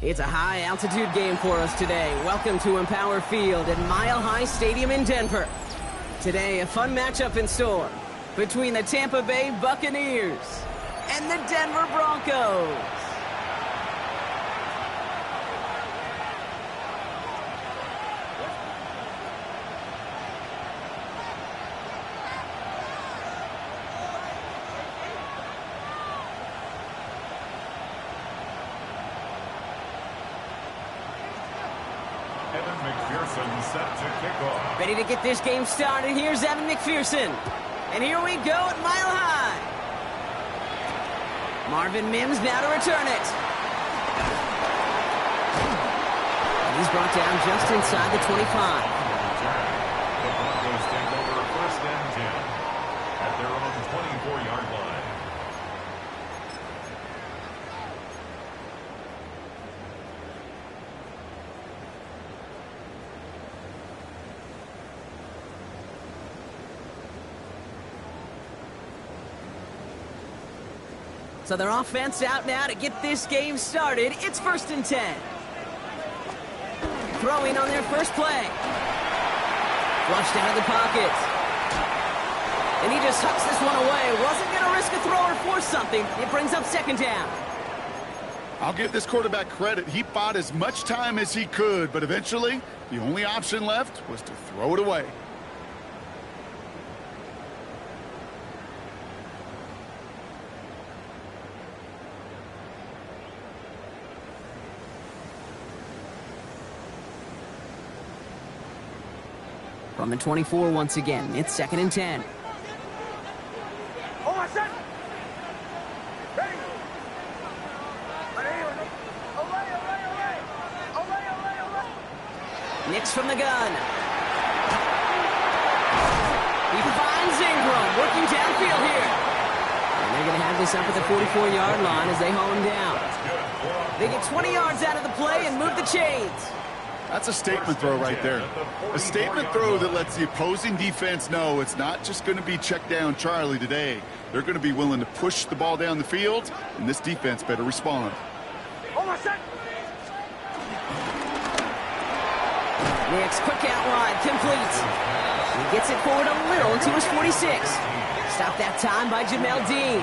It's a high-altitude game for us today. Welcome to Empower Field at Mile High Stadium in Denver. Today, a fun matchup in store between the Tampa Bay Buccaneers and the Denver Broncos. Set to kick off. Ready to get this game started. Here's Evan McPherson. And here we go at Mile High. Marvin Mims now to return it. And he's brought down just inside the 25. The Broncos take over first and 10 at their own 24-yard line. So their offense out now to get this game started. It's first and 10. Throwing on their first play. Flushed out of the pocket. And he just hucks this one away. Wasn't going to risk a throw or force something. It brings up second down. I'll give this quarterback credit. He bought as much time as he could, but eventually the only option left was to throw it away. From the 24 once again, it's second and 10. Nix from the gun. He finds Ingram working downfield here. And they're going to have this up at the 44-yard line as they haul him down. They get 20 yards out of the play and move the chains. That's a statement throw right there. A statement throw that lets the opposing defense know it's not just going to be check down Charlie today. They're going to be willing to push the ball down the field, and this defense better respond. Nix, quick out wide, complete. He gets it forward a little to his 46. Stopped that time by Jamel Dean.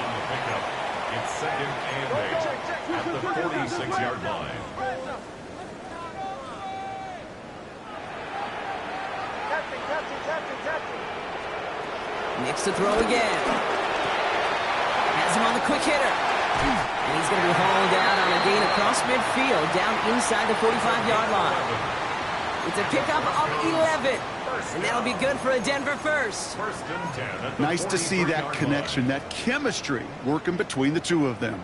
It's second and 8 at the 46-yard line. Nix to throw again. Has him on the quick hitter. And he's going to be hauled out on a gain across midfield down inside the 45-yard line. It's a pickup of 11. And that'll be good for a Denver first. Nice to see that connection, that chemistry working between the two of them.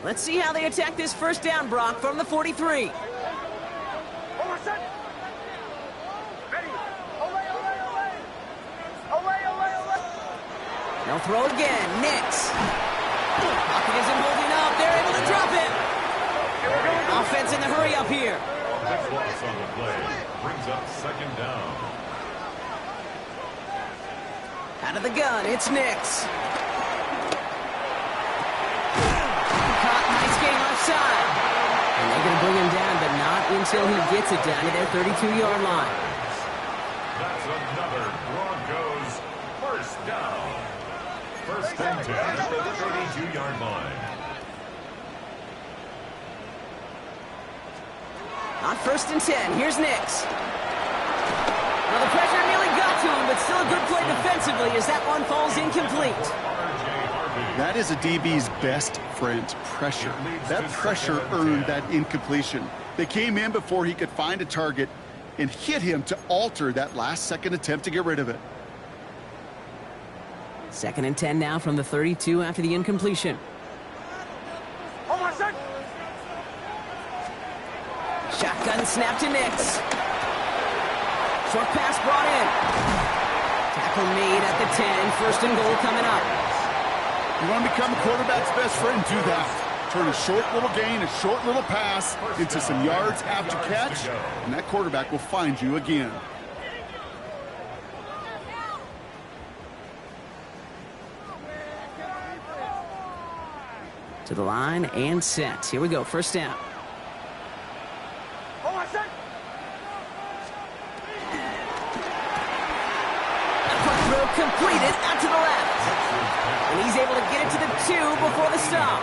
Let's see how they attack this first down, Brock, from the 43. They'll throw again. Nix. Pocket isn't holding up. They're able to drop it. Offense in the hurry up here. Big loss on the play. Brings up second down. Out of the gun, it's Nix. Caught, nice game offside. And they're going to bring him down, but not until he gets it down to their 32-yard line. That's another Broncos first down. First and 10 at the 32-yard line. On first and 10, here's Nix. Well, the pressure nearly got to him, but still a good play defensively as that one falls incomplete. That is a DB's best friend, pressure. That pressure earned that incompletion. They came in before he could find a target and hit him to alter that last-second attempt to get rid of it. Second and 10 now from the 32 after the incompletion. Shotgun snap to Nix. Short pass brought in. Tackle made at the 10. First and goal coming up. You want to become a quarterback's best friend, do that. Turn a short little gain, a short little pass into some yards after catch, and that quarterback will find you again. To the line and set. Here we go, first down. Throw completed out to the left. And he's able to get it to the 2 before the stop.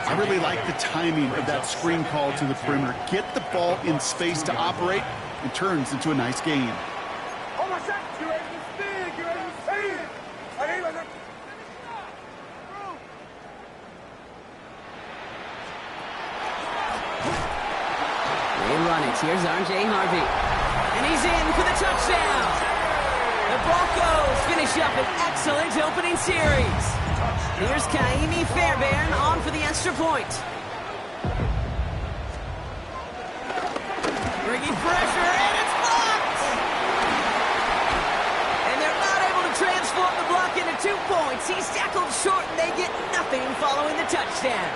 I really like the timing of that screen call to the perimeter. Get the ball in space to operate and turns into a nice gain. They run it. Here's R.J. Harvey. And he's in for the touchdown. The Broncos finish up an excellent opening series. Here's Kaimi Fairbairn on for the extra point. Bringing pressure, and it's blocked! And they're not able to transform the block into 2 points. He's tackled short, and they get nothing following the touchdown.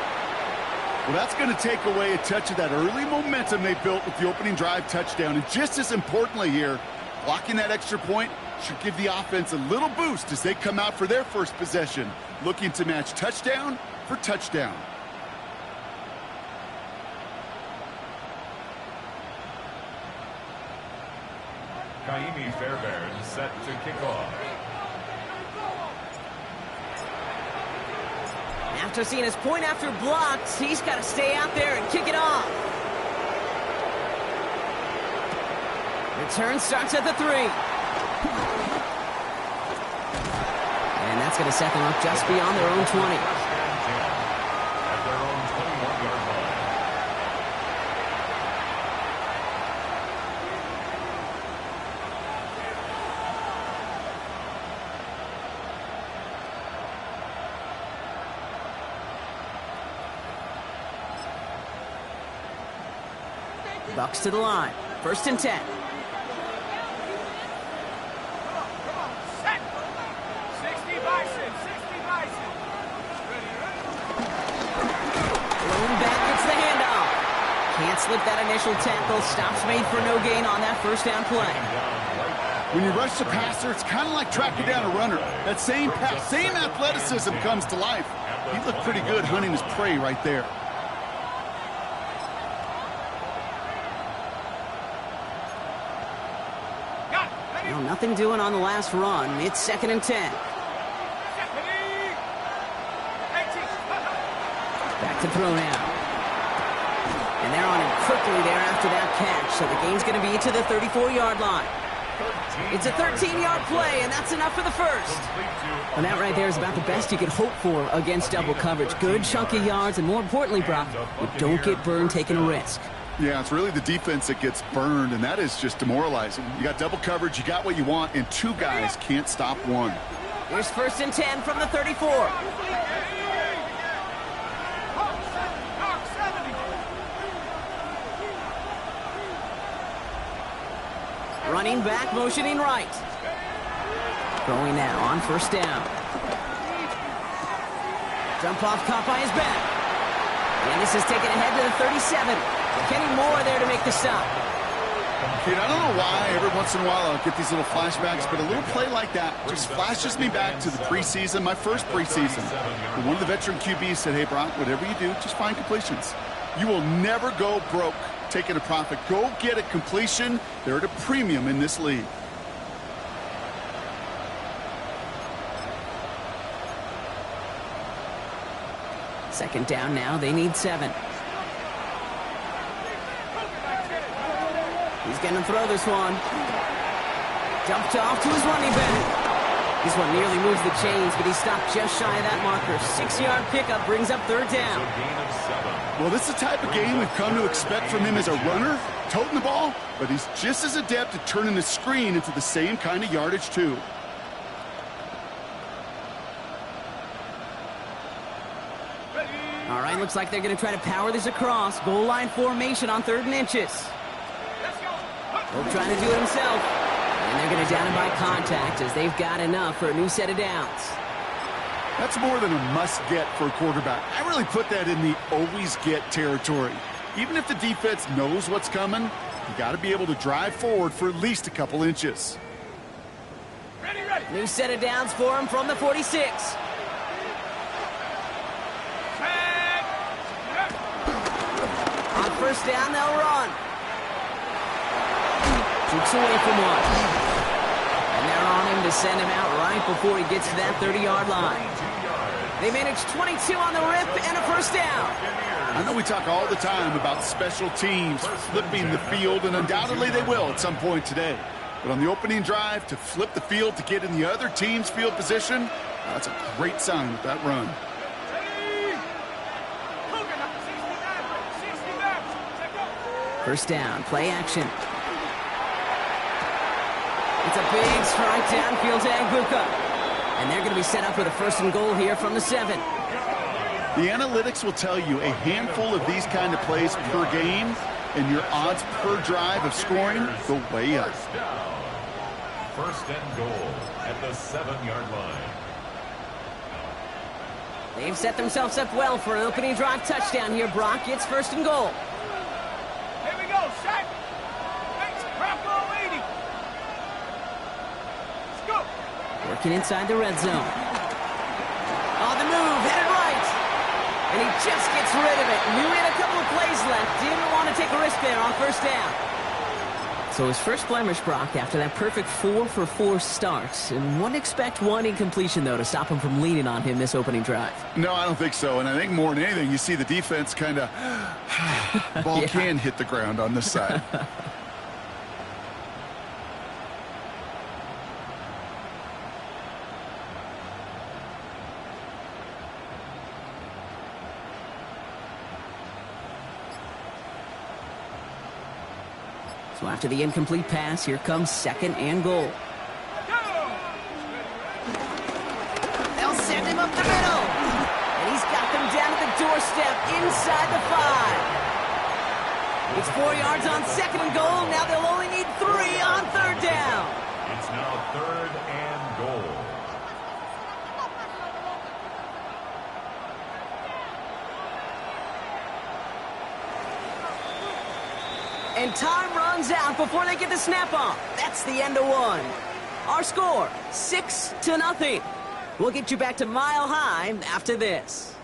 Well, that's going to take away a touch of that early momentum they built with the opening drive touchdown. And just as importantly here, blocking that extra point should give the offense a little boost as they come out for their first possession, looking to match touchdown for touchdown. Kaimi Fairbairn set to kick off. After seeing his point after blocks, he's got to stay out there and kick it off. Return starts at the 3. And that's going to set them up just beyond their own 20. At their own 21-yard line. Bucks to the line. 1st and 10. Can't slip that initial tackle. Stops made for no gain on that 1st down play. When you rush the passer, it's kind of like tracking down a runner. That same pass, same athleticism comes to life. He looked pretty good hunting his prey right there. Well, nothing doing on the last run. It's 2nd and 10. Back to throw now. And they're on him quickly there after that catch. So the game's going to be to the 34-yard line. It's a 13-yard play, and that's enough for the first. And that right there is about the best you could hope for against double coverage. Good chunky yards, and more importantly, Brock, you don't get burned taking a risk. Yeah, it's really the defense that gets burned, and that is just demoralizing. You got double coverage, you got what you want, and 2 guys can't stop one. Here's 1st and 10 from the 34. Running back, motioning right. Throwing now on 1st down. Jump off caught by his back. And this is taken ahead to the 37. Kenny Moore there to make the stop. Kid, I don't know why every once in a while I'll get these little flashbacks, but a little play like that just flashes me back to the preseason, my first preseason. And one of the veteran QBs said, hey, Brock, whatever you do, just find completions. You will never go broke taking a profit. Go get a completion. They're at a premium in this league. Second down now. They need 7. He's going to throw this one. Dumped off to his running back. This one nearly moves the chains, but he stopped just shy of that marker. 6-yard pickup brings up 3rd down. Well, this is the type of game we've come to expect from him as a runner, toting the ball, but he's just as adept at turning the screen into the same kind of yardage, too. All right, looks like they're going to try to power this across. Goal line formation on 3rd and inches. Hope trying to do it himself. And they're going to down him by contact as they've got enough for a new set of downs. That's more than a must-get for a quarterback. I really put that in the always-get territory. Even if the defense knows what's coming, you got to be able to drive forward for at least a couple inches. New set of downs for him from the 46. On first down, they'll run. Jukes away from one. And they're on him to send him out right before he gets to that 30-yard line. They managed 22 on the rip and a first down. I know we talk all the time about special teams flipping the field, and undoubtedly they will at some point today. But on the opening drive, to flip the field to get in the other team's field position, that's a great sign with that run. First down, play action. It's a big strike downfield to Buccaneers. And they're going to be set up with a first and goal here from the 7. The analytics will tell you a handful of these kind of plays per game, and your odds per drive of scoring go way up. First and goal at the 7-yard line. They've set themselves up well for an opening drive touchdown here, Brock. It's first and goal. Here we go, Shaq. Thanks, Bronco 80. Let's go. Working inside the red zone. On the move, headed right. And he just gets rid of it. Knew he had a couple of plays left. Didn't want to take a risk there on first down. So his first blemish, Brock, after that perfect 4-for-4 start. And wouldn't expect one incompletion, though, to stop him from leaning on him this opening drive. No, I don't think so. And I think more than anything, you see the defense kind of ball can hit the ground on this side. So after the incomplete pass, here comes second and goal. They'll send him up the middle. And he's got them down at the doorstep inside the 5. It's 4 yards on second and goal. Now they'll only need 3 on third down. It's now third and goal. And time runs out before they get the snap off. That's the end of one. Our score, 6-0. We'll get you back to Mile High after this.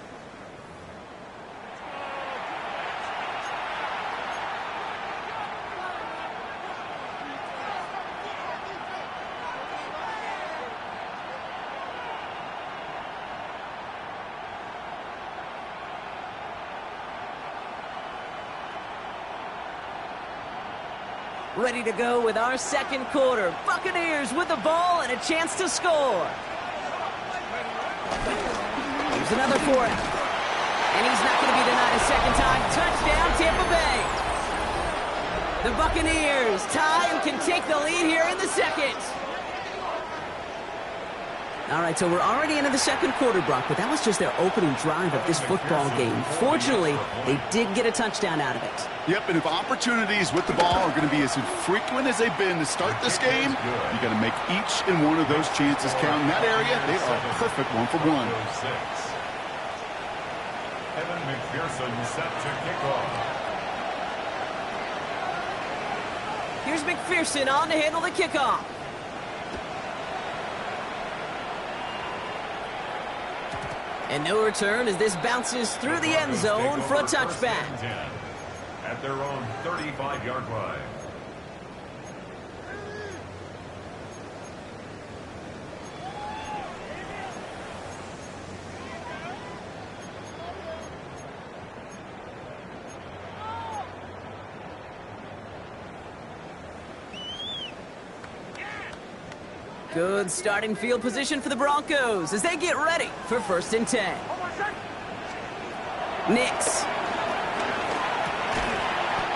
Ready to go with our second quarter. Buccaneers with the ball and a chance to score. Here's another for him. And he's not going to be denied a second time. Touchdown, Tampa Bay. The Buccaneers tie and can take the lead here in the second. All right, so we're already into the second quarter, Brock, but that was just their opening drive of this football game. Fortunately, they did get a touchdown out of it. Yep, and if opportunities with the ball are going to be as infrequent as they've been to start this game, you got to make each and one of those chances count. In that area, they are a perfect 1-for-1. Evan McPherson set to kick off. Here's McPherson on to handle the kickoff. And no return as this bounces through the end zone for a touchback. At their own 35-yard line. Good starting field position for the Broncos as they get ready for first and 10. Nix.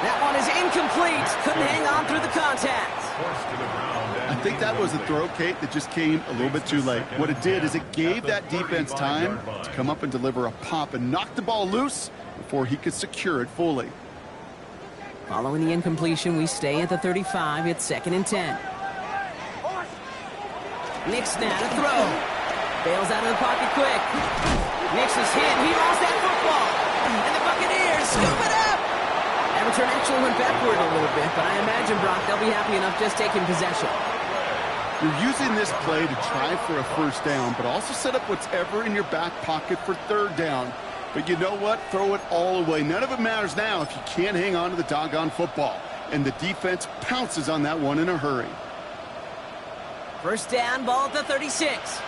That one is incomplete. Couldn't hang on through the contact. I think that was a throw, Kate, that just came a little bit too late. What it did is it gave that defense time to come up and deliver a pop and knock the ball loose before he could secure it fully. Following the incompletion, we stay at the 35. It's second and 10. Nix now to throw. Bails out of the pocket quick. Nix is hit. He lost that football. And the Buccaneers scoop it up. That return actually went backward a little bit, but I imagine, Brock, they'll be happy enough just taking possession. You're using this play to try for a first down, but also set up whatever in your back pocket for third down. But you know what? Throw it all away. None of it matters now if you can't hang on to the doggone football. And the defense pounces on that one in a hurry. First down, ball at the 36.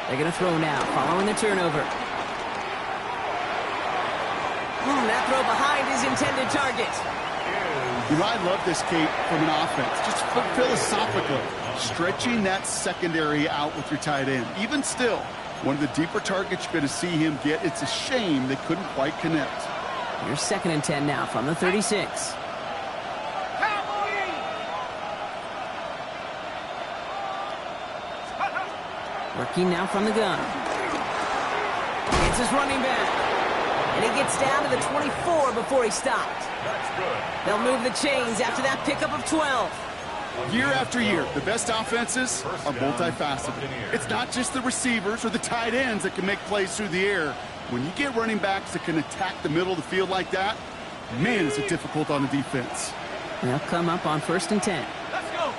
They're going to throw now, following the turnover. That throw behind his intended target. You know, I love this, Kate, from an offense. Just philosophically, stretching that secondary out with your tight end. Even still, one of the deeper targets you're going to see him get. It's a shame they couldn't quite connect. Here's 2nd and 10 now from the 36. Working now from the gun. It's his running back. And he gets down to the 24 before he stopped. That's good. They'll move the chains after that pickup of 12. Year after year, the best offenses are multifaceted. It's not just the receivers or the tight ends that can make plays through the air. When you get running backs that can attack the middle of the field like that, man, is it difficult on the defense. They'll come up on 1st and 10. Let's go.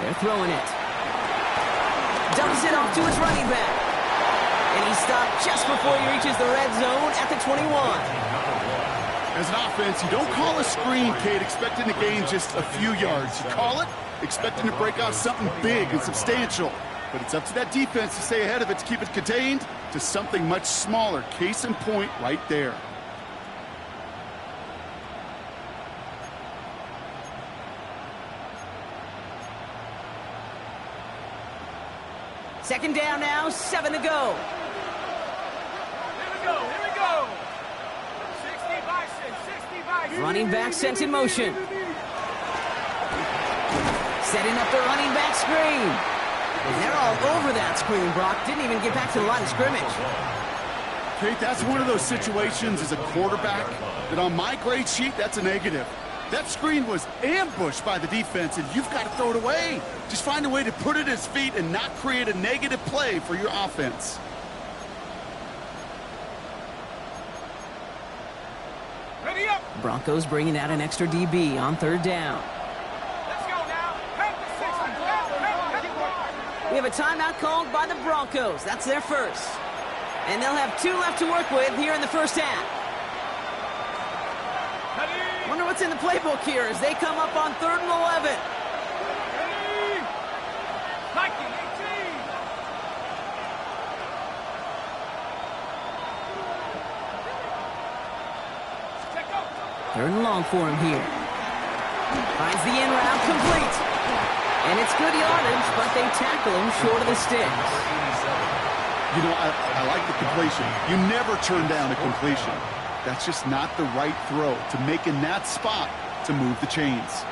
They're throwing it. Dumps it off to his running back. And he stopped just before he reaches the red zone at the 21. As an offense, you don't call a screen, Kate, expecting to gain just a few yards. You call it expecting to break out something big and substantial. But it's up to that defense to stay ahead of it, to keep it contained to something much smaller. Case in point right there. Second down now, 7 to go. Here we go. 60 by 6, 60 by 6. Running back sent in motion. Setting up the running back screen. And they're all over that screen, Brock. Didn't even get back to the line of scrimmage. Kate, that's one of those situations as a quarterback that on my grade sheet, that's a negative. That screen was ambushed by the defense, and you've got to throw it away. Just find a way to put it at his feet and not create a negative play for your offense. Ready up. Broncos bringing out an extra DB on 3rd down. Let's go now. Head to 6. We have a timeout called by the Broncos. That's their first. And they'll have 2 left to work with here in the first half. Wonder what's in the playbook here as they come up on 3rd and 11. Ready. 19, 18. 3rd and long for him here. Finds the in route complete. And it's good yardage, but they tackle him short of the sticks. You know, I like the completion. You never turn down a completion. That's just not the right throw to make in that spot to move the chains.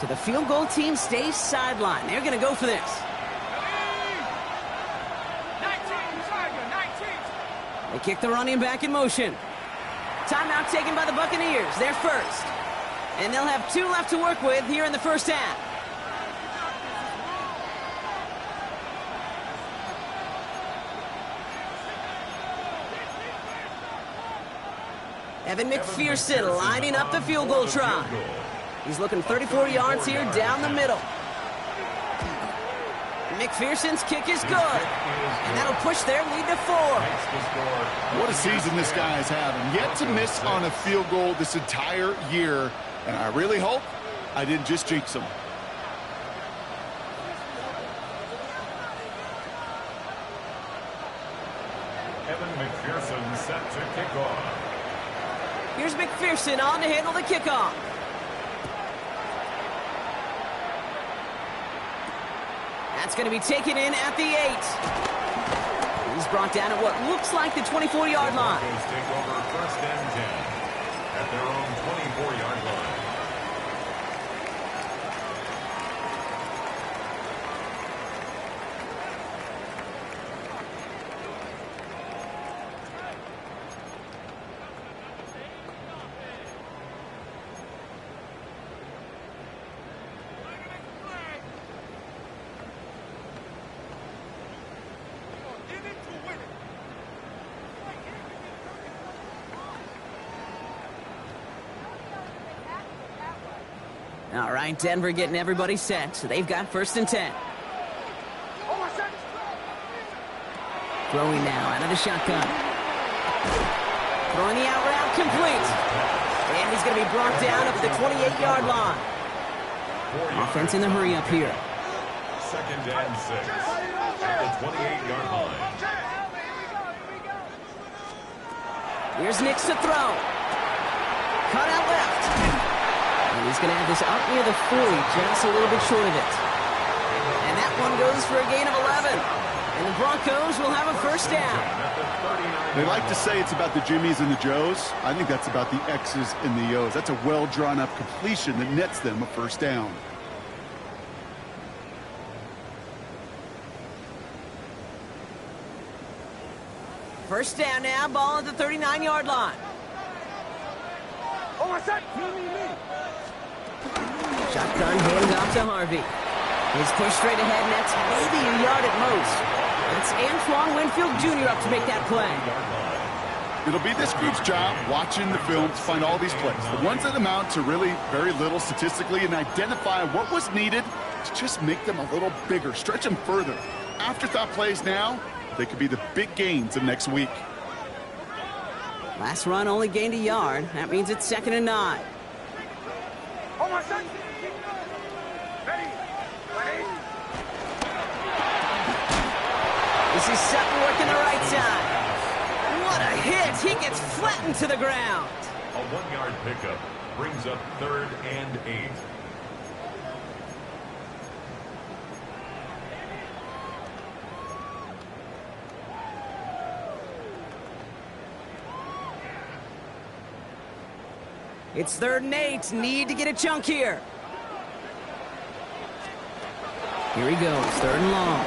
So the field goal team stays sidelined. They're going to go for this. 19, Tiger, 19. They kick the running back in motion. Timeout taken by the Buccaneers. They're first. And they'll have 2 left to work with here in the first half. Evan McPherson lining up the field goal try. He's looking 34 yards here down the middle. McPherson's kick is good. And that'll push their lead to 4. What a season this guy is having. Yet to miss on a field goal this entire year. And I really hope I didn't just jinx him. Evan McPherson set to kick off. Here's McPherson on to handle the kickoff. That's going to be taken in at the 8. He's brought down at what looks like the 24-yard line. Broncos take over 1st and 10 at their own 24-yard line. In it to win it. All right, Denver getting everybody set. So they've got 1st and 10. Throwing now out of the shotgun. Throwing the out route complete. And he's going to be brought down up at the 28-yard line. Offense in the hurry up here. 2nd and 6 at the 28-yard line. Here's Nix to throw. Cut out left. And he's going to have this out near the 40, just a little bit short of it. And that one goes for a gain of 11. And the Broncos will have a 1st down. They like to say it's about the Jimmies and the Joes. I think that's about the X's and the O's. That's a well-drawn-up completion that nets them a 1st down. First down now, ball at the 39-yard line. Shotgun hands off to Harvey. He's pushed straight ahead, and that's maybe a yard at most. It's Antoine Winfield Jr. up to make that play. It'll be this group's job watching the film to find all these plays, the ones that amount to really very little statistically, and identify what was needed to just make them a little bigger, stretch them further. Afterthought plays now, they could be the big gains of next week. Last run only gained a yard. That means it's 2nd and 9. This is Sutton working the right side. What a hit! He gets flattened to the ground. A 1-yard pickup brings up 3rd and 8. It's 3rd and 8. Need to get a chunk here. Here he goes. 3rd and long.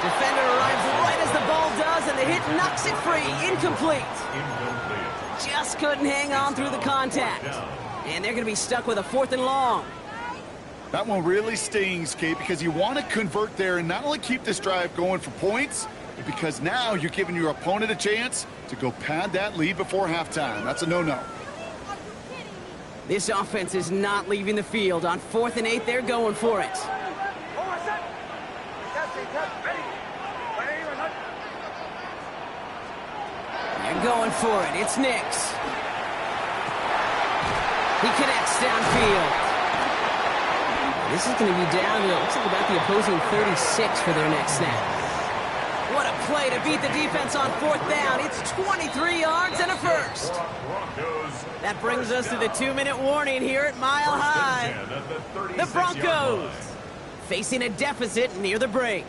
Defender arrives right as the ball does, and the hit knocks it free. Incomplete. Just couldn't hang on through the contact. And they're going to be stuck with a 4th and long. That one really stings, Kate, because you want to convert there and not only keep this drive going for points, but because now you're giving your opponent a chance to go pad that lead before halftime. That's a no-no. This offense is not leaving the field. On 4th and 8, they're going for it. They're going for it. It's Nix. He connects downfield. This is going to be down to, looks like about the opposing 36 for their next snap. What a play to beat the defense on 4th down. It's 23 yards and a 1st. That brings us to the 2-minute warning here at Mile High. The Broncos facing a deficit near the break.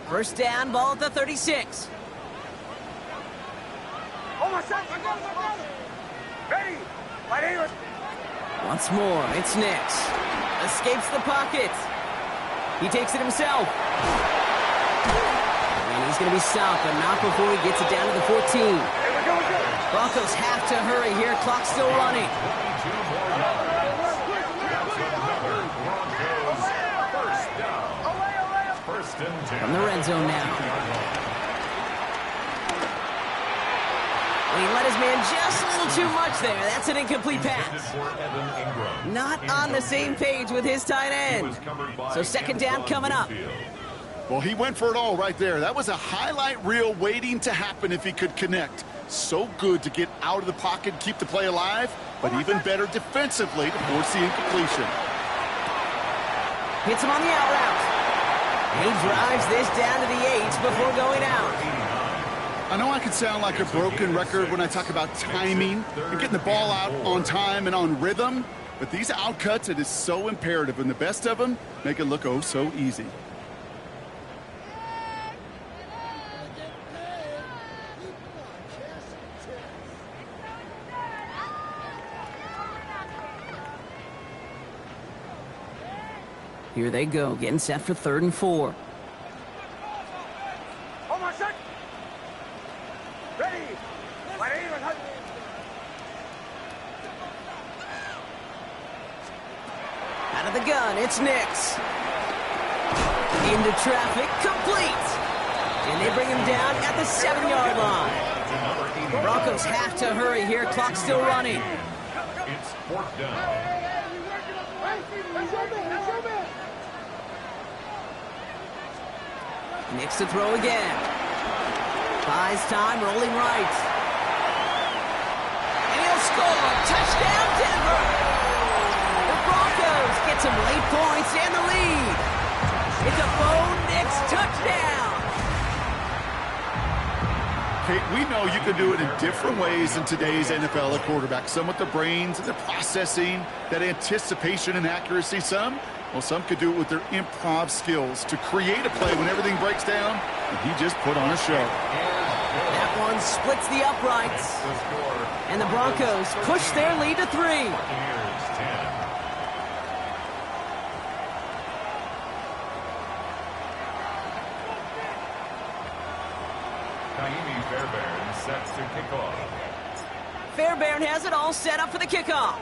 1st down, ball at the 36. Once more, it's Nix. Escapes the pocket. He takes it himself. And he's going to be stopped, but not before he gets it down to the 14. Broncos have to hurry here. Clock's still running. From the red zone now. He let his man just a little too much there. That's an incomplete pass. Not on the same page with his tight end. So 2nd down coming up. Well, he went for it all right there. That was a highlight reel waiting to happen if he could connect. So good to get out of the pocket, keep the play alive, but even better defensively to force the incompletion. Hits him on the out route. He drives this down to the 8 before going out. I know I can sound like a broken record when I talk about timing and getting the ball out on time and on rhythm, but these outcuts, it is so imperative, and the best of them make it look oh so easy. Here they go, getting set for 3rd and 4. Out of the gun, it's Nix. Into traffic, complete. And they bring him down at the 7-yard line. Broncos have to hurry here, clock's still running. It's 4th down. Next to throw again. Buys time, rolling right. And he'll score. Touchdown, Denver. The Broncos get some late points and the lead. It's a Bo Nix touchdown. Okay, we know you can do it in different ways in today's NFL at quarterback. Some with the brains and the processing, that anticipation and accuracy. Some could do it with their improv skills to create a play when everything breaks down. And he just put on a show. That one splits the uprights. And the Broncos push their lead to 3. Buccaneers 10. Fairbairn sets to kick off. Fairbairn has it all set up for the kickoff.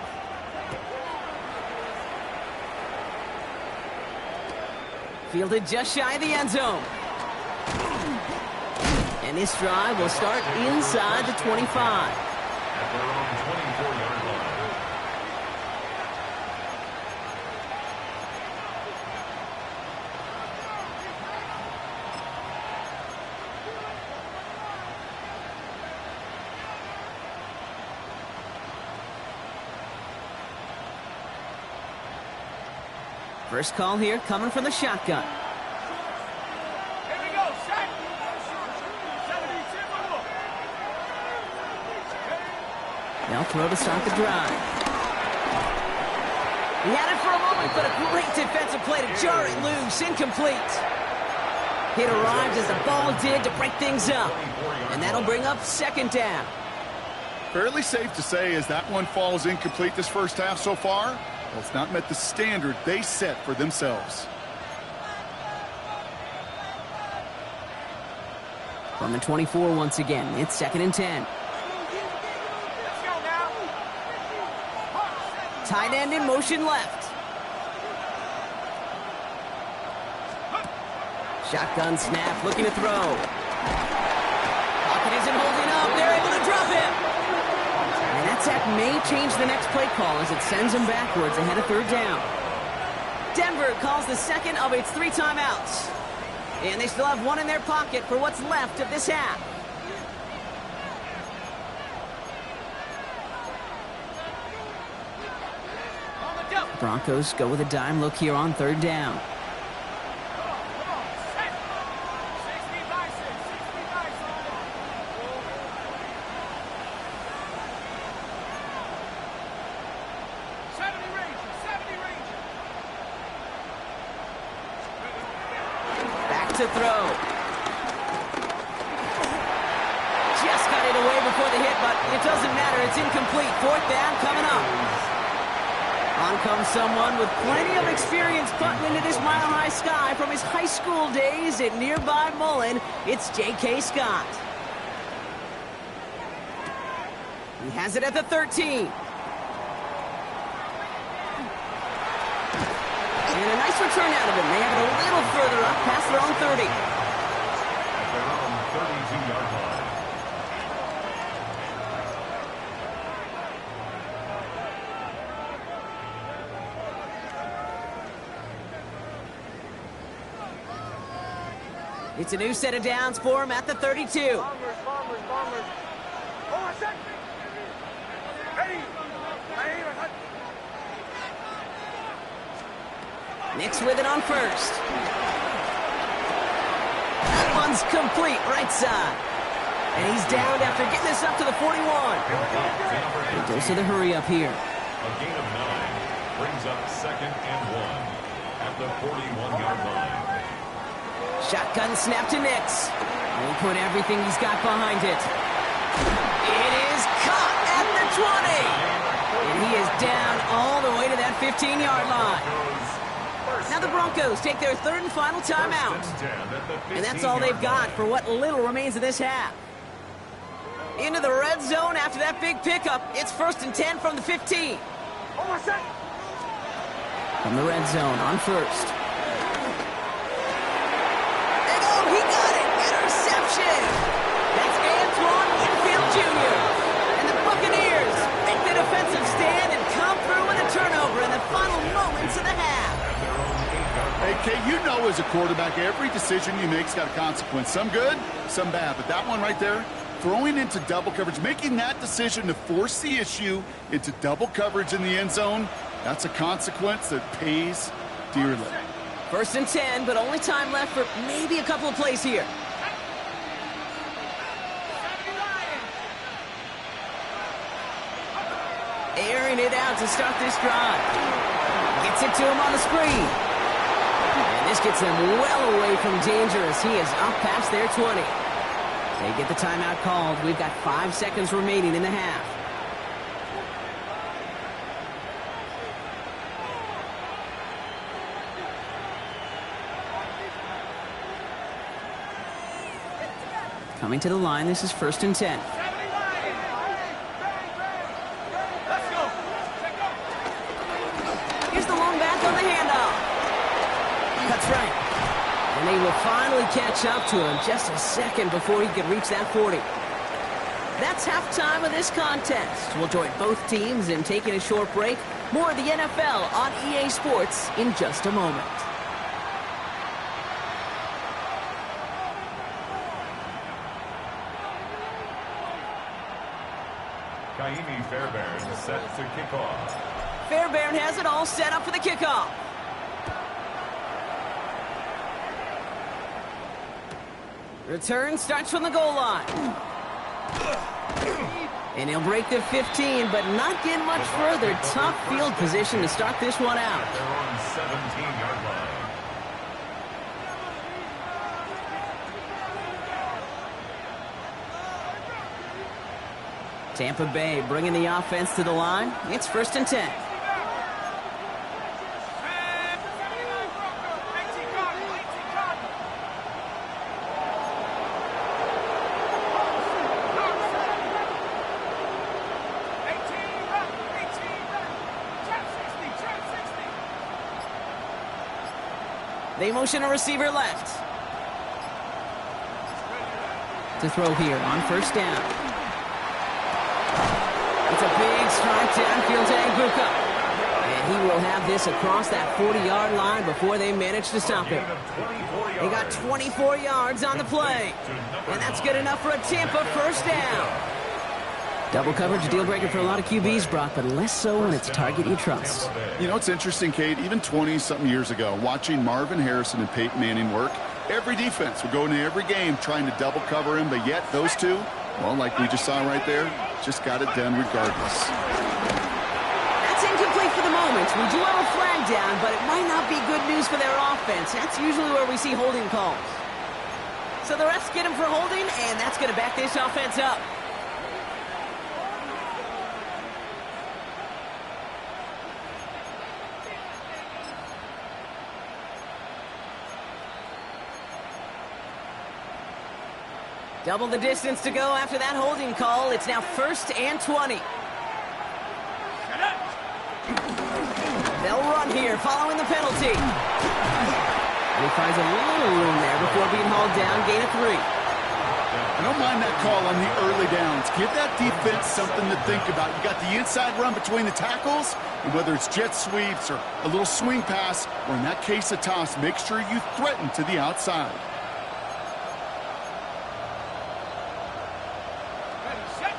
Fielded just shy of the end zone. And this drive will start inside the 25. At their own 24-yard line. First call here coming from the shotgun. Here we go, set. They'll throw to start the drive. He had it for a moment, but a great defensive play to jar it loose. Incomplete. It arrived as the ball did to break things up. And that'll bring up 2nd down. Fairly safe to say as that one falls incomplete this first half so far. Well, it's not met the standard they set for themselves. From the 24 once again, it's 2nd and 10. Let's go now. Tight end in motion left. Shotgun snap, looking to throw. Pocket isn't holding up. They're able to drop him. And that sack may change the next play call as it sends them backwards ahead of 3rd down. Denver calls the second of its 3 timeouts. And they still have one in their pocket for what's left of this half. On the double. Broncos go with a dime look here on 3rd down. Come on, set. 60 by 6, 60 by 6. Back to throw. Just got it away before the hit, but it doesn't matter. It's incomplete. 4th down coming up. On comes someone with plenty of experience putting into this mile-high sky from his high school days at nearby Mullen. It's J.K. Scott. He has it at the 13. And a nice return out of him. They have it a little further up past their own 30. At their own 32-yard line. It's a new set of downs for him at the 32. Bombers. Hold on a sec. Ready. Nix with it on first. That one's complete, right side. And he's down after getting this up to the 41. A dose of the hurry up here. A gain of 9 brings up 2nd and 1 at the 41-yard line. Shotgun snap to Nix. He'll put everything he's got behind it. It is caught at the 20. And he is down all the way to that 15-yard line. Now the Broncos take their 3rd and final timeout. And that's all they've got for what little remains of this half. Into the red zone after that big pickup. It's 1st and 10 from the 15. From the red zone on first. And oh, he got it! Interception! That's Antoine Winfield Jr. And the Buccaneers make the defensive stand and Okay, you know as a quarterback, every decision you make's got a consequence. Some good, some bad. But that one right there, throwing into double coverage, making that decision to force the issue into double coverage in the end zone, that's a consequence that pays dearly. 1st and 10, but only time left for maybe a couple of plays here. Airing it out to start this drive. Gets it to him on the screen. And this gets him well away from danger as he is up past their 20. They get the timeout called. We've got 5 seconds remaining in the half. Coming to the line, this is 1st and 10. Here's the long back on the handoff. Cuts right. And they will finally catch up to him just a second before he could reach that 40. That's halftime of this contest. We'll join both teams in taking a short break. More of the NFL on EA Sports in just a moment. Kaimi Fairbairn set to kick off. Fairbairn has it all set up for the kickoff. Return starts from the goal line. And he'll break the 15, but not get much further. Tough field position to start this one out. They're on 17-yard line. Tampa Bay bringing the offense to the line. It's 1st and 10. They motion a receiver left. To throw here on 1st down. It's a big strike downfield to Anguka. And he will have this across that 40-yard line before they manage to stop him. They got 24 yards on the play. And that's good enough for a Tampa 1st down. Double coverage, deal breaker for a lot of QBs, Brock, but less so when it's a target you trust. You know, it's interesting, Kate, even 20-something years ago, watching Marvin Harrison and Peyton Manning work, every defense would go into every game trying to double cover him, but yet those two, well, like we just saw right there, just got it done regardless. That's incomplete for the moment. We do have a flag down, but it might not be good news for their offense. That's usually where we see holding calls. So the refs get him for holding, and that's going to back this offense up. Double the distance to go after that holding call. It's now 1st and 20. They'll run here following the penalty. And he finds a little room there before being hauled down. Gain of 3. I don't mind that call on the early downs. Give that defense something to think about. You got the inside run between the tackles, and whether it's jet sweeps or a little swing pass, or in that case a toss, make sure you threaten to the outside.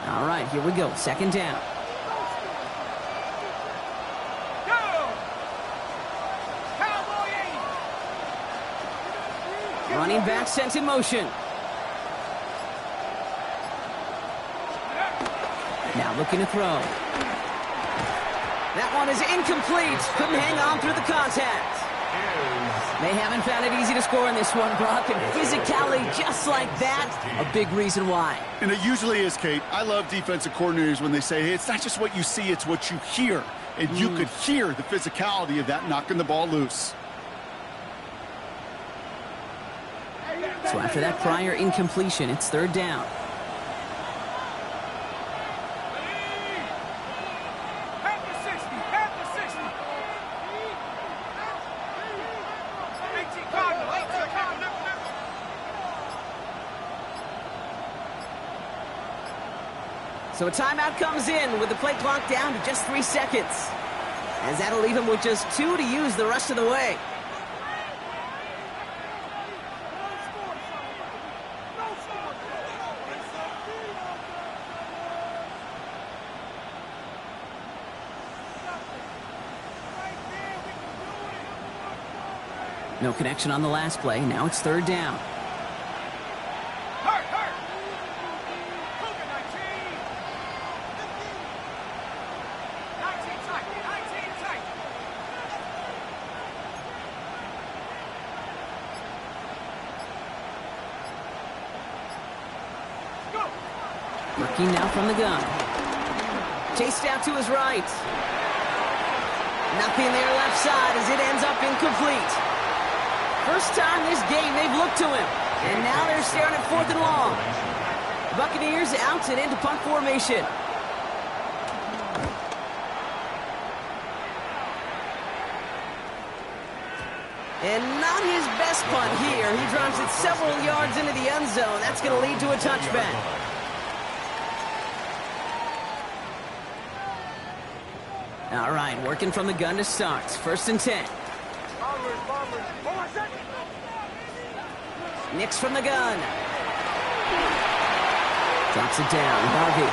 All right, here we go. 2nd down. Running back sent in motion. Now looking to throw. That one is incomplete. Couldn't hang on through the contact. They haven't found it easy to score in this one, Brock, and physicality just like that, a big reason why. And it usually is, Kate. I love defensive coordinators when they say, hey, it's not just what you see, it's what you hear. And you could hear the physicality of that knocking the ball loose. So after that prior incompletion, it's 3rd down. So a timeout comes in with the play clock down to just 3 seconds. As that'll leave him with just 2 to use the rest of the way. No connection on the last play. Now it's third down. Hurt, hurt. Cougar 19. 19 tight, 19 tight. Go. Working now from the gun. Chased out to his right. Nothing there left side as it ends up incomplete. First time this game they've looked to him. And now they're staring at 4th and long. Buccaneers out and into punt formation. And not his best punt here. He drives it several yards into the end zone. That's going to lead to a touchback. All right, working from the gun to start. 1st and 10. Nix from the gun. Drops it down. Harvey.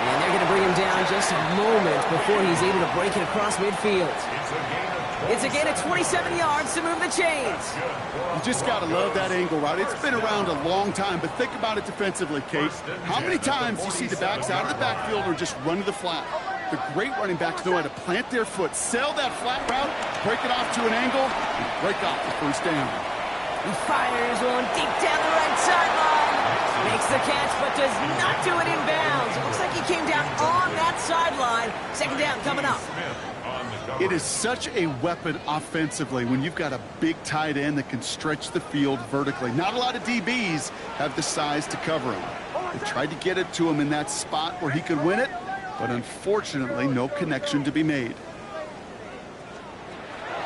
And they're going to bring him down just a moment before he's able to break it across midfield. It's a gain of 27 yards to move the chains. You just got to love that angle, right? It's been around a long time, but think about it defensively, Kate. How many times do you see the backs out of the backfield or just run to the flat? The great running backs know how to plant their foot, sell that flat route, break it off to an angle, and break off the first down. He fires one deep down the right sideline. Makes the catch, but does not do it in bounds. It looks like he came down on that sideline. 2nd down coming up. It is such a weapon offensively when you've got a big tight end that can stretch the field vertically. Not a lot of DBs have the size to cover him. They tried to get it to him in that spot where he could win it, but unfortunately, no connection to be made.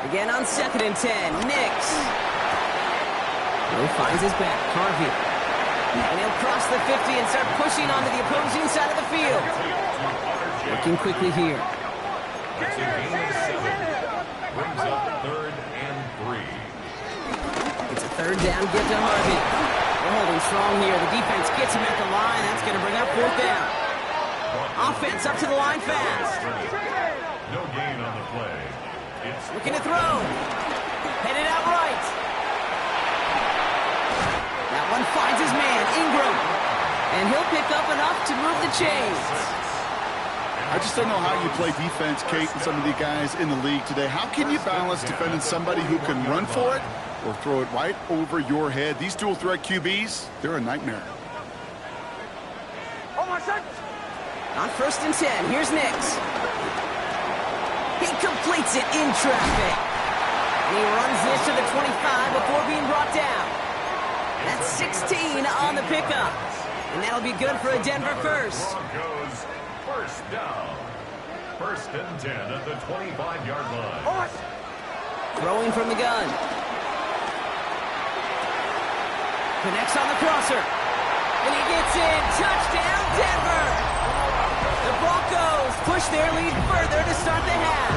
Again on 2nd and 10, Nix. He finds his back, Harvey. And he'll cross the 50 and start pushing onto the opposing side of the field. Working quickly here. It's a gain of 7. Brings up 3rd and 3. It's a 3rd down get to Harvey. They're holding strong here. The defense gets him at the line. That's going to bring up 4th down. Offense up to the line fast. No gain on the play. It's looking to throw. Headed out right. That one finds his man, Ingram. And he'll pick up enough to move the chains. I just don't know how you play defense, Kate, and some of the guys in the league today. How can you balance defending somebody who can run for it or throw it right over your head? These dual threat QBs, they're a nightmare. On 1st and 10, here's Nix. He completes it in traffic. And he runs this to the 25 before being brought down. That's 16 on the pickup. And that'll be good for a Denver first. Broncos 1st down. 1st and 10 at the 25-yard line. Throwing from the gun. Connects on the crosser. And he gets in. Touchdown, Denver. The Broncos push their lead further to start the half.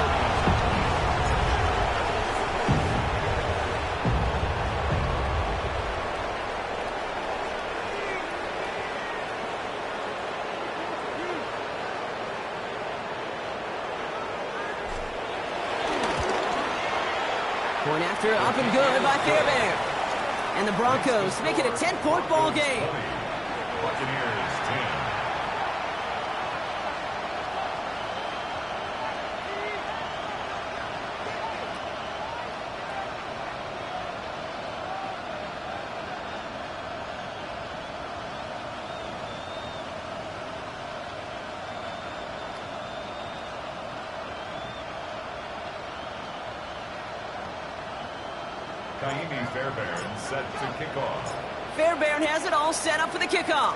Point after, up and good by Fairbairn. And the Broncos make it a 10-point ball game. Buccaneers 10. Fairbairn set to kick off. Fairbairn has it all set up for the kickoff.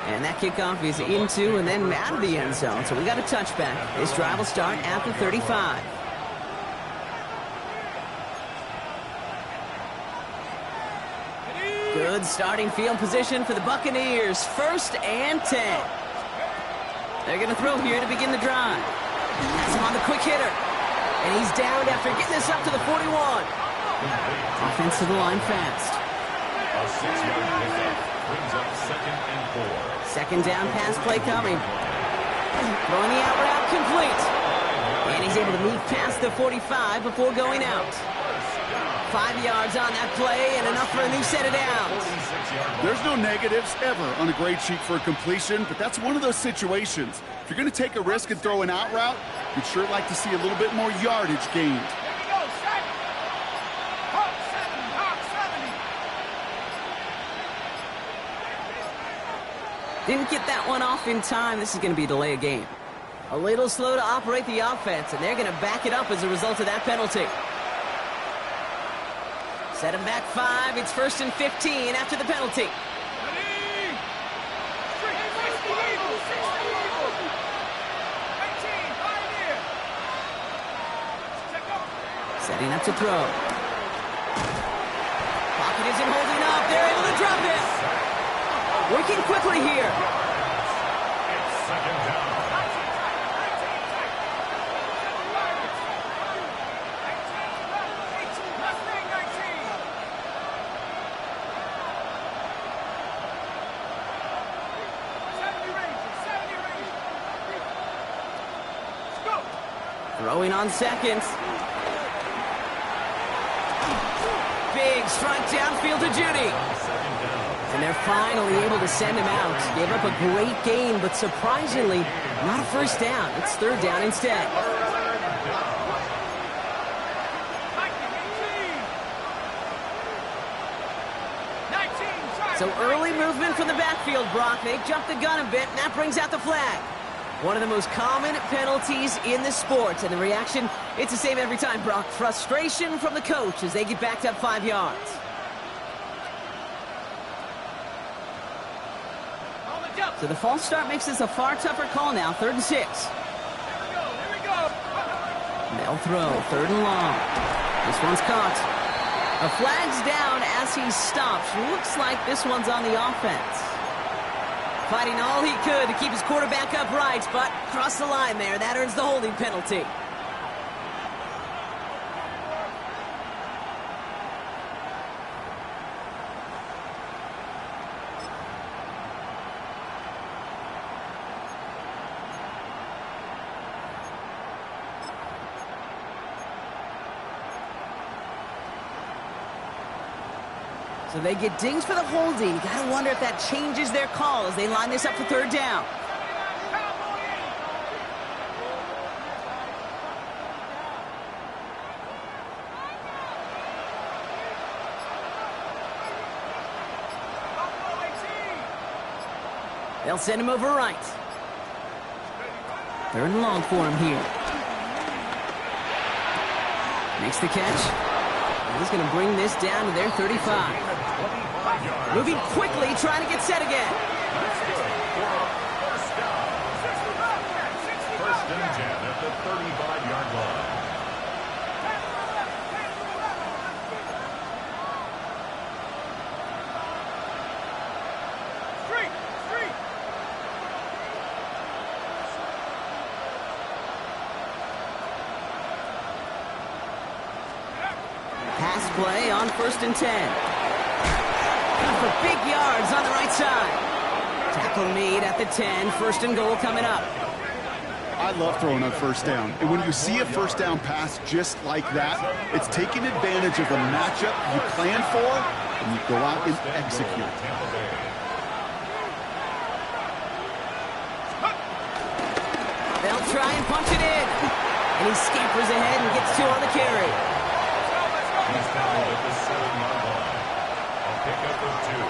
And that kickoff is into and then out of the end zone. So we got a touchback. This drive will start at the 35. Good starting field position for the Buccaneers. 1st and 10. They're going to throw here to begin the drive. Has him on the quick hitter. And he's down after getting this up to the 41. Offense to the line fast. A 6-yard pickup brings up 2nd and 4. 2nd down pass play coming. Throwing the out route complete. And he's able to move past the 45 before going out. 5 yards on that play and enough for a new set of downs. There's no negatives ever on a grade sheet for a completion, but that's one of those situations. If you're going to take a risk and throw an out route, you'd sure like to see a little bit more yardage gained. Didn't get that one off in time. This is going to be a delay of game. A little slow to operate the offense, and they're going to back it up as a result of that penalty. Set him back 5. It's 1st and 15 after the penalty. Setting up to throw. Pocket isn't holding up. They're able to drop it. Working quickly here. It's 2nd down. Throwing on seconds. Big strike downfield to Judy. And they're finally able to send him out. Gave up a great gain, but surprisingly, not a first down. It's 3rd down instead. So early movement from the backfield, Brock. They jumped the gun a bit, and that brings out the flag. One of the most common penalties in the sport, and the reaction, it's the same every time, Brock. Frustration from the coach as they get backed up 5 yards. So the false start makes this a far tougher call now, 3rd and 6. Here we go. They'll throw, 3rd and long. This one's caught. A flag's down as he stops. Looks like this one's on the offense. Fighting all he could to keep his quarterback upright, but crossed the line there. That earns the holding penalty. So they get dings for the holding. You gotta wonder if that changes their call as they line this up for 3rd down. They'll send him over right. 3rd and long for him here. Makes the catch. He's going to bring this down to their 35. Moving quickly, trying to get set again. That's good for a first down. 1st and 10 at the 35-yard line. Pass play on 1st and 10. For big yards on the right side. Tackle made at the 10. 1st and goal coming up. I love throwing on 1st down. And when you see a 1st down pass just like that, it's taking advantage of a matchup you plan for, and you go out and execute. They'll try and punch it in. And he scampers ahead and gets 2 on the carry. He's down at the 7-yard line. A pickup of 2.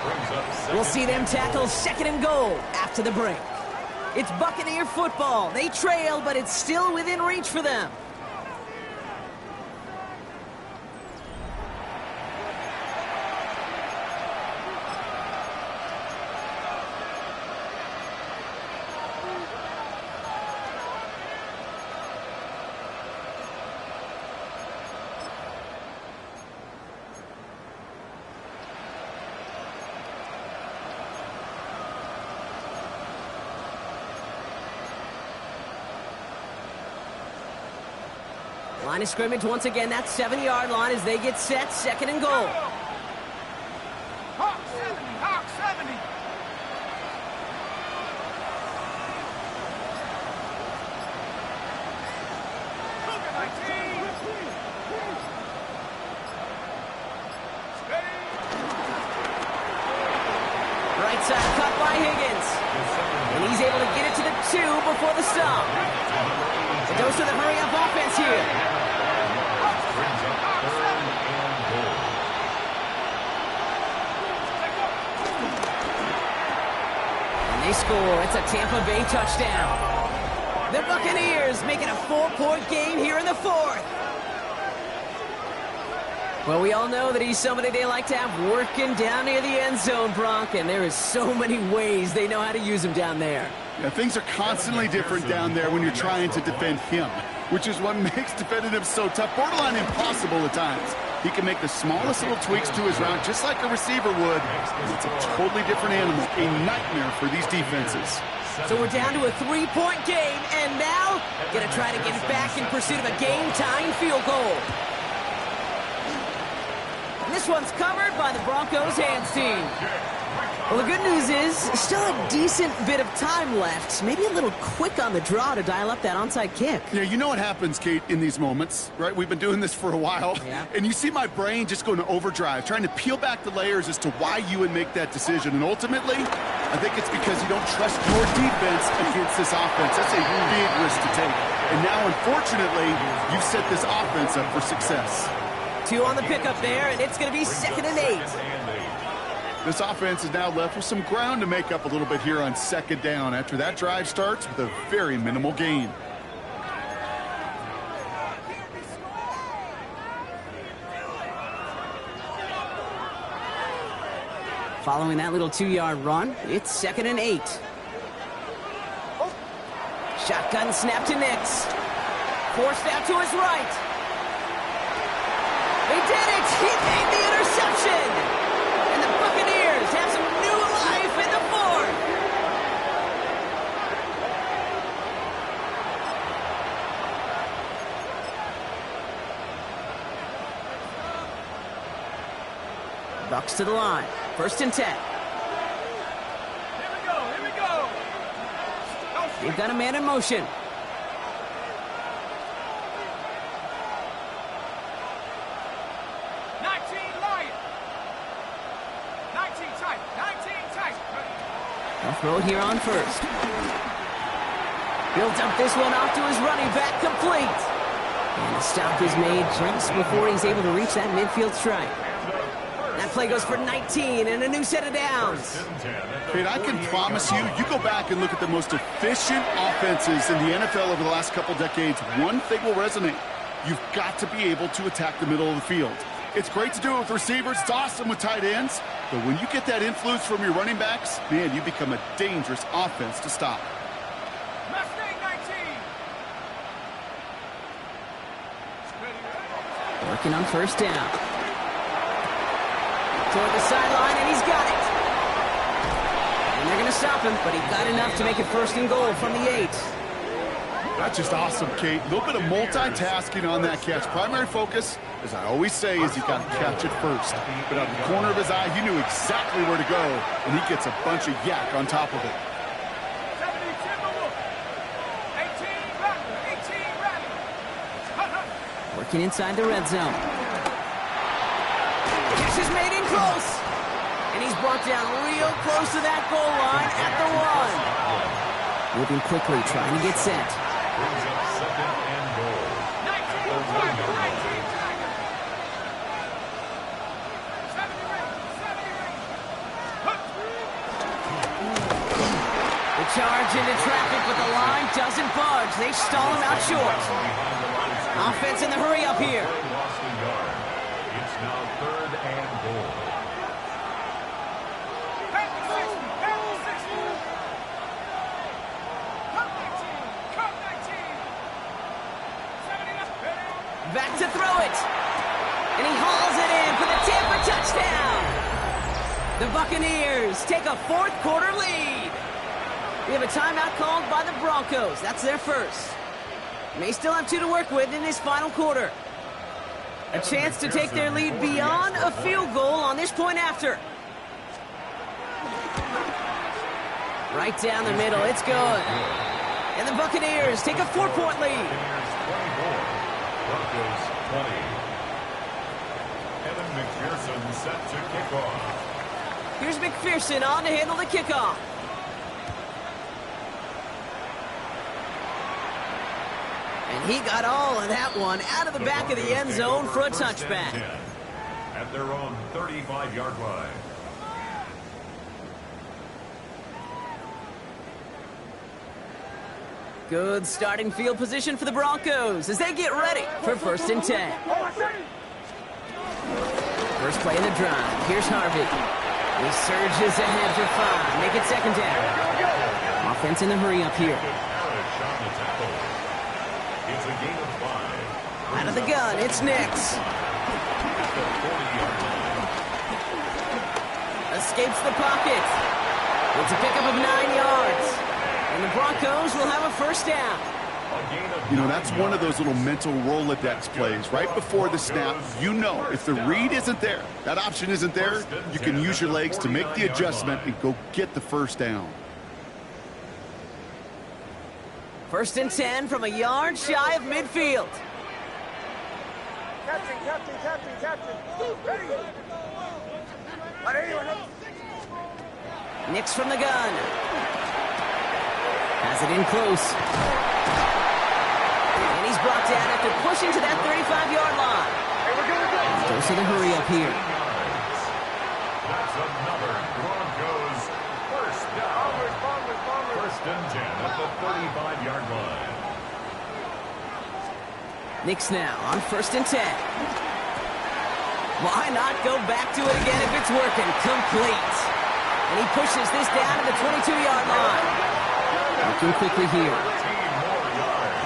Brings up 2nd. We'll see them tackle 2nd and goal after the break. It's Buccaneer football. They trail, but it's still within reach for them. Line of scrimmage once again, that 7-yard line as they get set, 2nd and goal. Hawk 70, Hawk 70. outside cut by Higgins. And he's able to get it to the 2 before the stop. It goes to the hurry-up offense here. Brings up 3rd and goal. And they score. It's a Tampa Bay touchdown. The Buccaneers making a 4-point game here in the 4th. Well, we all know that he's somebody they like to have working down near the end zone, Bronk, and there is so many ways they know how to use him down there. Yeah, things are constantly different down there when you're trying to defend him, which is what makes defending him so tough, borderline impossible at times. He can make the smallest little tweaks to his route, just like a receiver would. It's a totally different animal, a nightmare for these defenses. So we're down to a 3-point game, and now going to try to get it back in pursuit of a game-tying field goal. This one's covered by the Broncos hands team. Well, the good news is still a decent bit of time left. Maybe a little quick on the draw to dial up that onside kick. Yeah, you know what happens, Kate, in these moments, right? We've been doing this for a while. Yeah. And you see my brain just going to overdrive, trying to peel back the layers as to why you would make that decision. And ultimately, I think it's because you don't trust your defense against this offense. That's a big risk to take. And now, unfortunately, you've set this offense up for success. 2 on the pickup there, and it's going to be 2nd and 8. This offense is now left with some ground to make up a little bit here on 2nd down after that drive starts with a very minimal gain. Following that little 2-yard run, it's 2nd and 8. Shotgun snap to Nix. Forced out to his right. He did it! He made the interception! And the Buccaneers have some new life in the 4th! Bucks to the line. 1st and 10. Here we go, here we go. They've got a man in motion. They'll throw it here on 1st. He'll dump this one off to his running back, complete. And the stop is made just before he's able to reach that midfield strike. That play goes for 19 and a new set of downs. Kate, I can promise you, you go back and look at the most efficient offenses in the NFL over the last couple decades, one thing will resonate. You've got to be able to attack the middle of the field. It's great to do it with receivers. It's awesome with tight ends. But when you get that influence from your running backs, man, you become a dangerous offense to stop. Mustang 19. Working on 1st down. Toward the sideline, and he's got it. And they're going to stop him, but he got enough to make it 1st and goal from the 8. That's just awesome, Kate. A little bit of multitasking on that catch. Primary focus, as I always say, is you got to catch it first. But out of the corner of his eye, he knew exactly where to go, and he gets a bunch of yak on top of it. 18 ready. Working inside the red zone. Catch is made in close. And he's brought down real close to that goal line at the 1. Moving quickly, trying to get set. Brings up 2nd and goal. 19. The charge into traffic, but the line doesn't budge. They stall him out short. Offense in the hurry up here. Lost a yard. It's now 3rd and goal. Back to throw it. And he hauls it in for the Tampa touchdown. The Buccaneers take a 4th quarter lead. We have a timeout called by the Broncos. That's their 1st. May still have 2 to work with in this final quarter. A chance to take their lead beyond a field goal on this point after. Right down the middle. It's good. And the Buccaneers take a 4-point lead. Broncos 20. Evan McPherson set to kick off. Here's McPherson on to handle the kickoff. And he got all of that one out of the back of the end zone for a touchback. At their own 35-yard line. Good starting field position for the Broncos as they get ready for 1st and 10. First play of the drive. Here's Harvey. He surges ahead for 5. Make it 2nd down. Offense in the hurry up here. It's a gain of 5. Out of the gun, it's Nix. Escapes the pocket. It's a pickup of 9 yards. And the Broncos will have a 1st down. You know, that's one of those little mental Rolodex plays. Right before the snap, you know if the read isn't there, that option isn't there, you can use your legs to make the adjustment and go get the 1st down. 1st and 10 from a yard shy of midfield. Nix from the gun. Has it in close. And he's brought down after pushing to that 35-yard line. Goes to the hurry up here. That's another Broncos 1st down. 1st and 10 at the 35-yard line. Nix now on 1st and 10. Why not go back to it again if it's working? Complete. And he pushes this down to the 22-yard line. Looking quickly here. 13 more yards.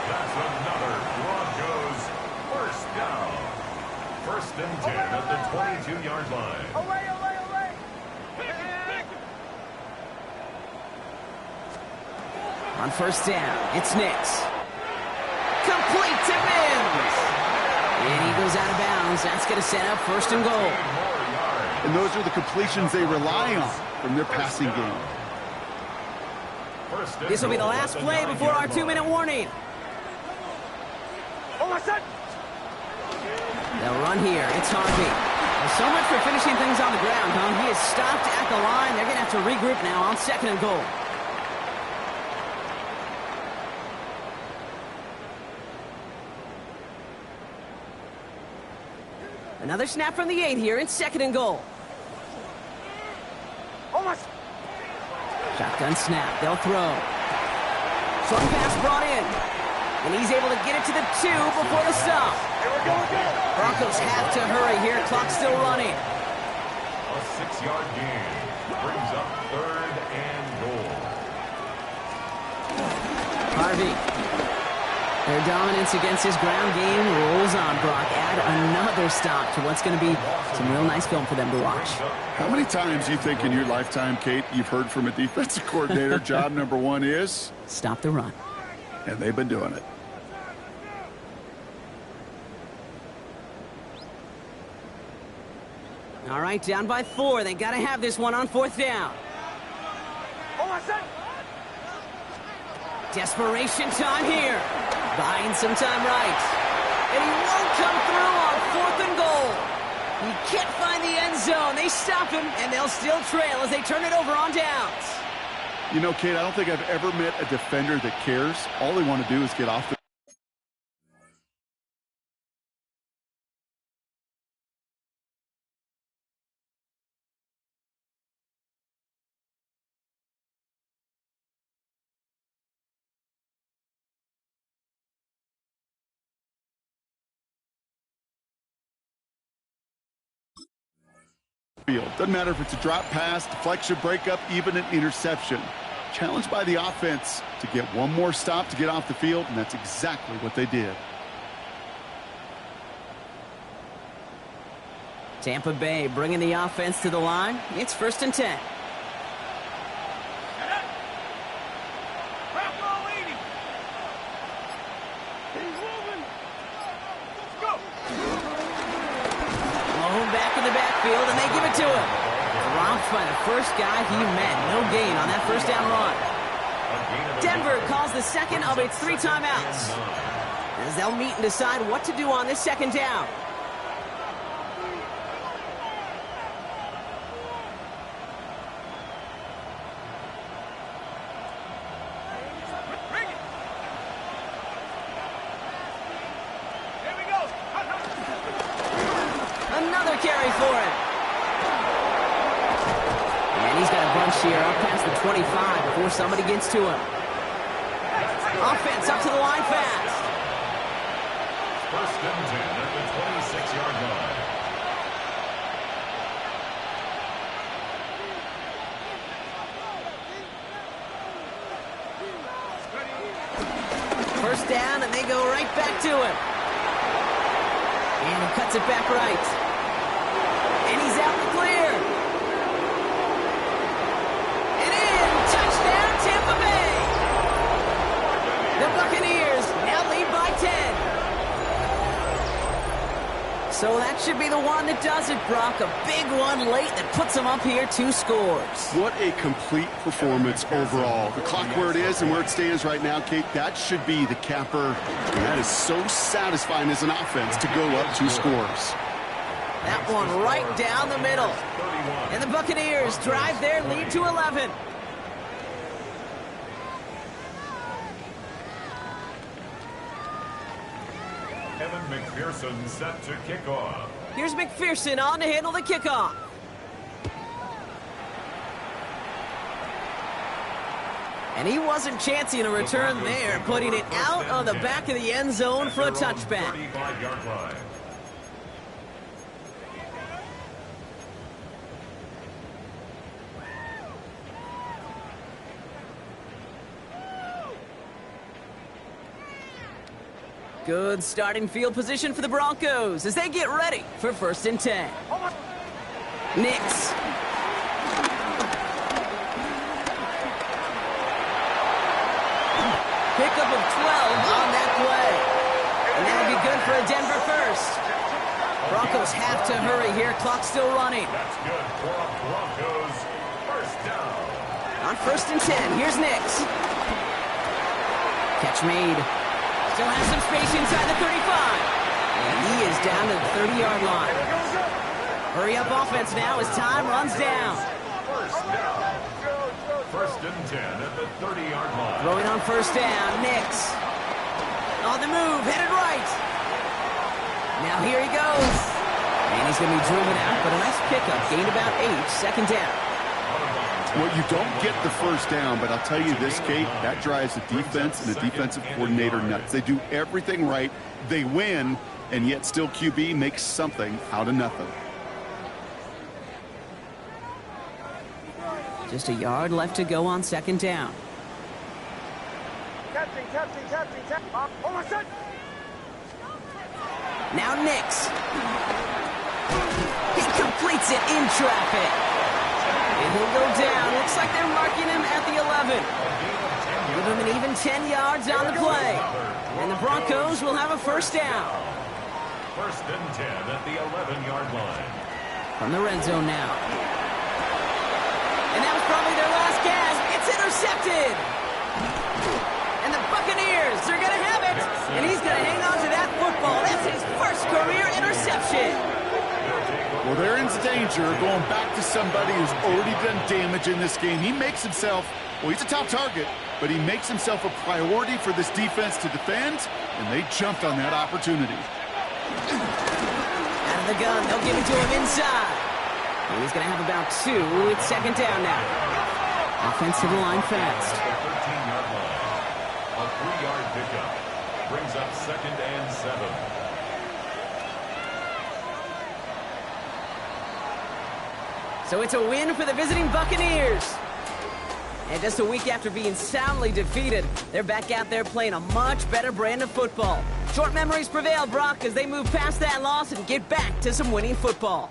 That's another Broncos 1st down. 1st and 10 at the 22-yard line. On 1st down, it's Nix. Complete to Mims. And he goes out of bounds. That's going to set up 1st and goal. And those are the completions they rely on from their passing game. This will be the last play before our 2-minute warning. They'll run here. It's Harvey. Well, so much for finishing things on the ground, huh? He is stopped at the line. They're going to have to regroup now on 2nd and goal. Another snap from the 8 here. It's 2nd and goal. Shotgun snap. They'll throw. Short pass brought in. And he's able to get it to the 2 before the stop. Broncos have to hurry here. Clock still running. A 6-yard gain brings up 3rd and goal. Harvey. Their dominance against his ground game rolls on, Brock. Add another stop to what's going to be some real nice film for them to watch. How many times do you think in your lifetime, Kate, you've heard from a defensive coordinator, job number 1 is? Stop the run. And they've been doing it. All right, down by 4. They got to have this one on 4th down. Desperation time here. Buying some time right. And he won't come through on 4th and goal. He can't find the end zone. They stop him, and they'll still trail as they turn it over on downs. You know, Kate, I don't think I've ever met a defender that cares. All they want to do is get off the... field. Doesn't matter if it's a drop pass, deflection, breakup, even an interception. Challenged by the offense to get one more stop to get off the field, and that's exactly what they did. Tampa Bay bringing the offense to the line. It's 1st and 10. Back in the backfield, and they give it to him. Dropped by the first guy he met. No gain on that 1st down run. Denver calls the second of its 3 timeouts, as they'll meet and decide what to do on this 2nd down. the carry for him. And he's got a bunch here up past the 25 before somebody gets to him. Offense up to the line fast. First and 10 at the 26-yard line. First down, and they go right back to him. And he cuts it back right. And he's out in the clear. And in! Touchdown, Tampa Bay! The Buccaneers now lead by 10. So that should be the one that does it, Brock. A big one late that puts them up here 2 scores. What a complete performance overall. The clock where it is and where it stands right now, Kate, that should be the capper. And that is so satisfying as an offense to go up 2 scores. That one right down the middle. And the Buccaneers drive their lead to 11. Kevin McPherson set to kick off. Here's McPherson on to handle the kickoff. And he wasn't chancing a return there, putting it out on the back of the end zone for a touchback. 35-yard line. Good starting field position for the Broncos as they get ready for first and 10. Nix. Pickup of 12 on that play. And that'll be good for a Denver first. Broncos have to hurry here. Clock's still running. That's good for a Broncos first down. On first and 10, here's Nix. Catch made. Still has some space inside the 35. And he is down to the 30-yard line. Hurry up offense now as time runs down. First down. First and 10 at the 30-yard line. Throwing on first down, Nix. On the move, headed right. Now here he goes. And he's going to be driven out, but a nice pickup. Gained about 8, second down. Well, you don't get the first down, but I'll tell you this, Kate, that drives the defense and the defensive coordinator nuts. They do everything right. They win, and yet still QB makes something out of nothing. Just a yard left to go on second down. Captain. Hold on, set. Now Nix. He completes it in traffic. And he'll go down. Looks like they're marking him at the 11. Give him an even 10 yards on the play. And the Broncos will have a first down. First and 10 at the 11-yard line. From the red zone now. And that was probably their last gasp. It's intercepted. And the Buccaneers are going to have it. And he's going to hang on to that football. That's his first career interception. Well, they're in danger going back to somebody who's already done damage in this game. He makes himself, well, he's a top target, but he makes himself a priority for this defense to defend, and they jumped on that opportunity. Out of the gun, they'll give it to him inside. And he's going to have about 2. It's second down now. Offensive line fast. The 13-yard line. A 3-yard pickup brings up second and 7. So it's a win for the visiting Buccaneers. And just a week after being soundly defeated, they're back out there playing a much better brand of football. Short memories prevail, Brock, as they move past that loss and get back to some winning football.